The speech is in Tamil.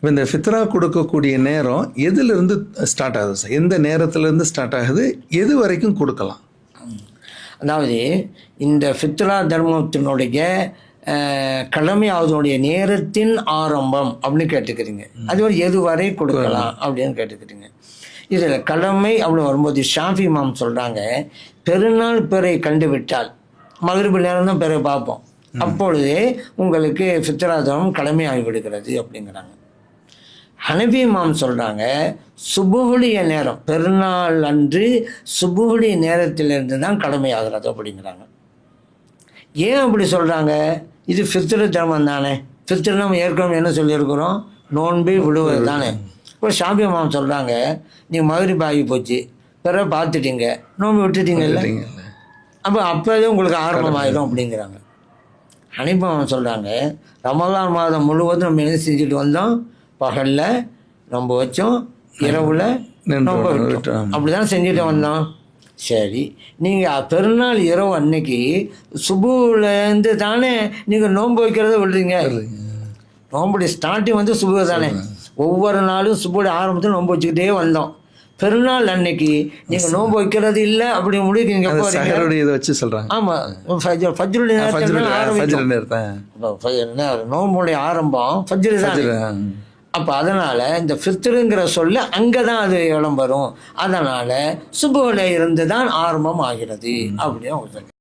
இப்போ இந்த ஃபித்ரா கொடுக்கக்கூடிய நேரம் எதுலேருந்து ஸ்டார்ட் ஆகுது சார்? எந்த நேரத்துலேருந்து ஸ்டார்ட் ஆகுது, எது வரைக்கும் கொடுக்கலாம்? அதாவது இந்த ஃபித்ரா தர்மத்தினுடைய கடமையாவதனுடைய நேரத்தின் ஆரம்பம் அப்படின்னு கேட்டுக்கிறீங்க. அது ஒரு எது வரை கொடுக்கலாம் அப்படின்னு கேட்டுக்கிறீங்க. இதில் கடமை அப்படின்னு வரும்போது ஷாஃபி இமாம் சொல்கிறாங்க, பெருநாள் பிறை கண்டுவிட்டால் மகரிபு நேரம் தான் பிறை பார்ப்போம், அப்பொழுதே உங்களுக்கு ஃபித்ரா தர்மம் கடமையாகி விடுகிறது அப்படிங்கிறாங்க. ஹனஃபி இமாம் சொல்கிறாங்க, சுபுகுடைய நேரம் பெருநாள் அன்று சுபுகுடைய நேரத்திலிருந்து தான் கடமையாகிறது அப்படிங்கிறாங்க. ஏன் அப்படி சொல்கிறாங்க? இது ஃபித்ரு தர்மம் தானே. ஃபித்ரு நம்ம ஏற்கனவே என்ன சொல்லியிருக்கிறோம், நோன்பு விடுவது தானே. இப்போ ஷாஃபி இமாம் சொல்கிறாங்க, நீங்கள் மகரிப் ஆகி போச்சு, பிறகு பார்த்துட்டீங்க, நோன்பு விட்டுட்டீங்கல்ல, அப்போதே உங்களுக்கு ஆரம்பமாயிடும் அப்படிங்கிறாங்க. ஹனீஃபி இமாம் சொல்கிறாங்க, ரமலான் மாதம் முழுவதும் நம்ம என்ன செஞ்சுட்டு வந்தோம், பகலில் நோன்பு வச்சோம், இரவில் நோன்பு விட்டோம், அப்படி தான் செஞ்சுட்டு வந்தோம். சரி, நீங்கள் பெருநாள் இரவு அன்னைக்கு சுபுலேருந்து தானே நீங்கள் நோன்பு வைக்கிறத விடுறீங்க. நோன்புடைய ஸ்டார்டிங் வந்து சுபு தானே. ஒவ்வொரு நாளும் சுபுடைய ஆரம்பத்தில் நோன்பு வச்சுக்கிட்டே வந்தோம். பெருநாள் அன்னைக்கு நீங்கள் நோன்பு வைக்கிறது இல்லை அப்படி முடிக்கிறீங்க. வச்சு சொல்கிறாங்க. ஆமாம், ஃபஜ்ருடைய நோன்புடைய ஆரம்பம் ஃபஜ்ரு தான். அப்போ அதனால் இந்த ஃபித்ருங்கிற சொல்ல அங்கே தான் அது இடம் வரும். அதனால் சுபுல இருந்து தான் ஆரம்பம் ஆகிறது அப்படின்னு அவங்க